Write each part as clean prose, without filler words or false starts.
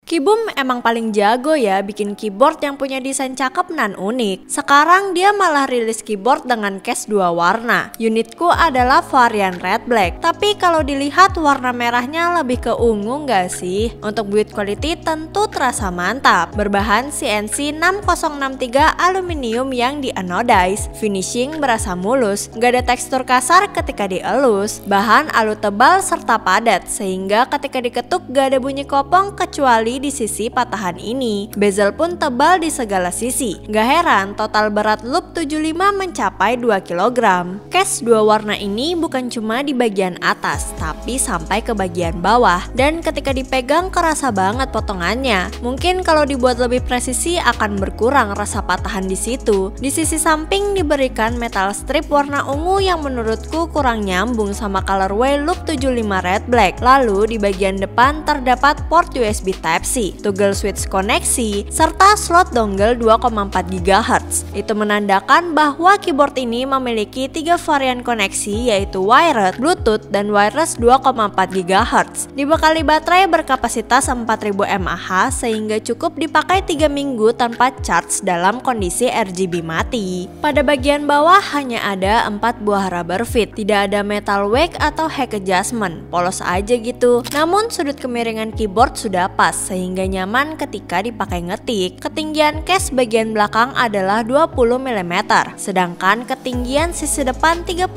Kibum emang paling jago ya bikin keyboard yang punya desain cakep dan unik. Sekarang dia malah rilis keyboard dengan case 2 warna. Unitku adalah varian red black, tapi kalau dilihat warna merahnya lebih ke ungu nggak sih? Untuk build quality tentu terasa mantap. Berbahan CNC 6063 aluminium yang di-anodize. Finishing berasa mulus, nggak ada tekstur kasar ketika dielus. Bahan alu tebal serta padat, sehingga ketika diketuk gak ada bunyi kopong kecuali di sisi patahan ini. Bezel pun tebal di segala sisi. Gak heran total berat loop 75 mencapai 2 kg. Case 2 warna ini bukan cuma di bagian atas, tapi sampai ke bagian bawah. Dan ketika dipegang kerasa banget potongannya. Mungkin kalau dibuat lebih presisi akan berkurang rasa patahan di situ. Di sisi samping diberikan metal strip warna ungu yang menurutku kurang nyambung sama colorway loop 75 red black. Lalu di bagian depan terdapat port USB Type-C, toggle switch koneksi, serta slot dongle 2,4 GHz. Itu menandakan bahwa keyboard ini memiliki 3 varian koneksi yaitu wired, bluetooth, dan wireless 2,4 GHz. Dibekali baterai berkapasitas 4000 mAh sehingga cukup dipakai 3 minggu tanpa charge dalam kondisi RGB mati. Pada bagian bawah hanya ada 4 buah rubber feet, tidak ada metal wake atau head adjustment, polos aja gitu. Namun sudut kemiringan keyboard sudah pas sehingga nyaman ketika dipakai ngetik. Ketinggian case bagian belakang adalah 20 mm, sedangkan ketinggian sisi depan 32,2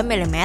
mm.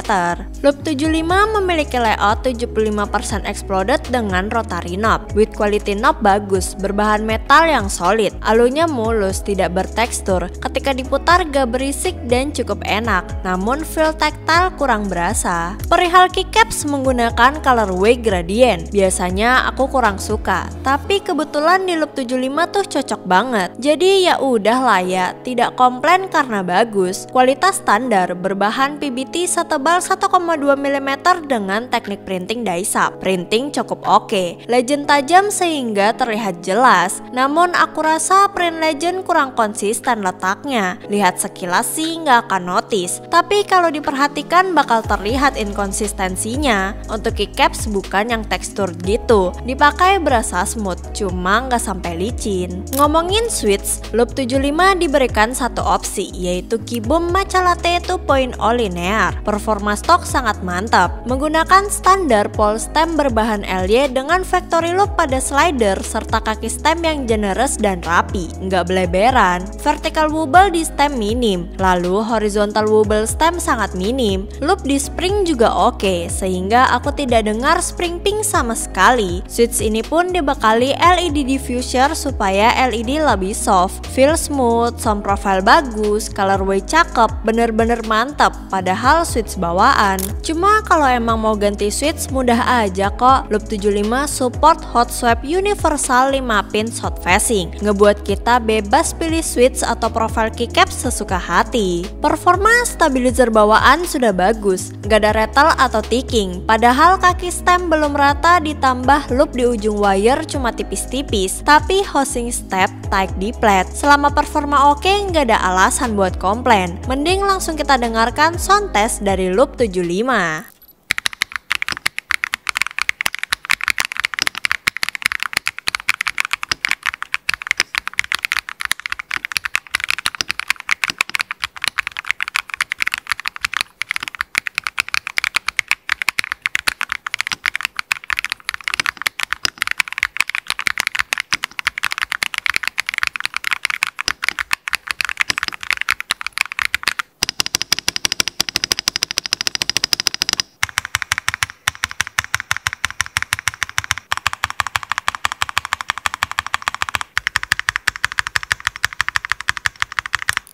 Loop 75 memiliki layout 75% exploded dengan rotary knob. Build quality knob bagus, berbahan metal yang solid, alunya mulus, tidak bertekstur. Ketika diputar gak berisik dan cukup enak, namun feel tactile kurang berasa. Perihal keycaps menggunakan colorway gradient. Biasanya aku kurang suka, tapi kebetulan di loop 75 tuh cocok banget. Jadi ya udah lah ya, tidak komplain karena bagus. Kualitas standar, berbahan PBT setebal 1,2 mm dengan teknik printing die-sap. Printing cukup oke, legend tajam sehingga terlihat jelas. Namun aku rasa print legend kurang konsisten letaknya. Lihat sekilas sih nggak akan notice, tapi kalau diperhatikan bakal terlihat inkonsistensinya. Untuk keycaps bukan yang tekstur gitu, dipakai berasa smooth, cuma nggak sampai licin. Ngomongin switch, loop 75 diberikan satu opsi, yaitu Kibum Matcha Latte 2.0 linear. Performa stok sangat mantap, menggunakan standar pole stem berbahan LY dengan factory loop pada slider serta kaki stem yang generous dan rapi, nggak beleberan. Vertical wobble di stem minim, lalu horizontal wobble stem sangat minim. Loop di spring juga oke, sehingga aku tidak dengar spring ping sama sekali. Switch ini pun dibekali LED diffuser supaya LED lebih soft, feel smooth, sound profile bagus, colorway cakep, bener-bener mantap. Padahal switch bawaan. Cuma kalau emang mau ganti switch mudah aja kok. Loop 75 support hot swap universal 5 pin short facing, ngebuat kita bebas pilih switch atau profile keycaps sesuka hati. Performa stabilizer bawaan sudah bagus, gak ada rattle atau ticking. Padahal kaki stem belum rata, ditambah loop di ujung wire cuma tipis-tipis, tapi housing step tight di flat. Selama performa oke, nggak ada alasan buat komplain. Mending langsung kita dengarkan sound test dari loop 75.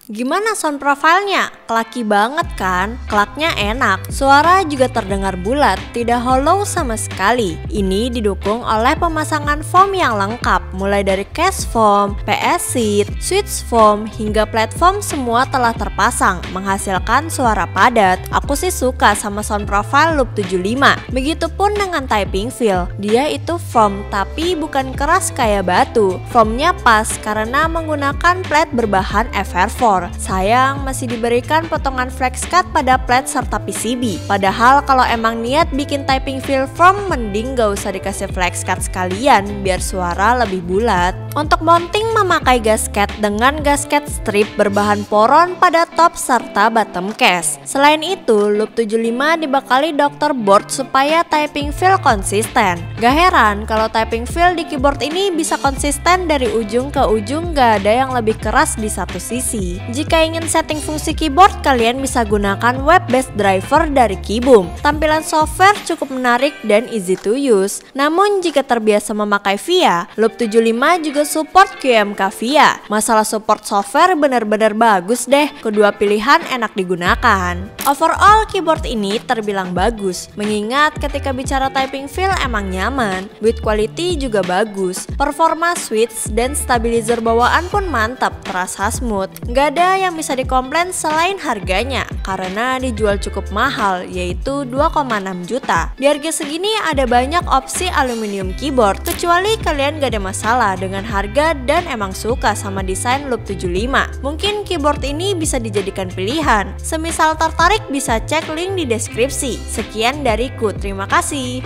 Gimana sound profilnya? Klaki banget kan? Klaknya enak, suara juga terdengar bulat, tidak hollow sama sekali. Ini didukung oleh pemasangan foam yang lengkap, mulai dari case foam, PS seat, switch foam, hingga platform semua telah terpasang, menghasilkan suara padat. Aku sih suka sama sound profile loop 75. Begitupun dengan typing feel, dia itu foam tapi bukan keras kayak batu. Foamnya pas karena menggunakan plat berbahan FR4. motor. Sayang masih diberikan potongan flex cut pada plat serta PCB. Padahal kalau emang niat bikin typing feel firm, mending gak usah dikasih flex cut sekalian biar suara lebih bulat. Untuk mounting memakai gasket dengan gasket strip berbahan poron pada top serta bottom case. Selain itu, loop 75 dibekali Dr. Board supaya typing feel konsisten. Gak heran kalau typing feel di keyboard ini bisa konsisten dari ujung ke ujung, gak ada yang lebih keras di satu sisi. Jika ingin setting fungsi keyboard, kalian bisa gunakan web-based driver dari Keyboom. Tampilan software cukup menarik dan easy to use. Namun jika terbiasa memakai VIA, loop 75 juga support QMK VIA. Masalah support software benar-benar bagus deh, kedua pilihan enak digunakan. Overall, keyboard ini terbilang bagus, mengingat ketika bicara typing feel emang nyaman, build quality juga bagus, performa switch dan stabilizer bawaan pun mantap, terasa smooth. Gak ada yang bisa dikomplain selain harganya, karena dijual cukup mahal, yaitu 2,6 juta. Di harga segini ada banyak opsi aluminium keyboard, kecuali kalian gak ada masalah dengan harga dan emang suka sama desain loop 75. Mungkin keyboard ini bisa dijadikan pilihan. Semisal tertarik bisa cek link di deskripsi. Sekian dariku, terima kasih.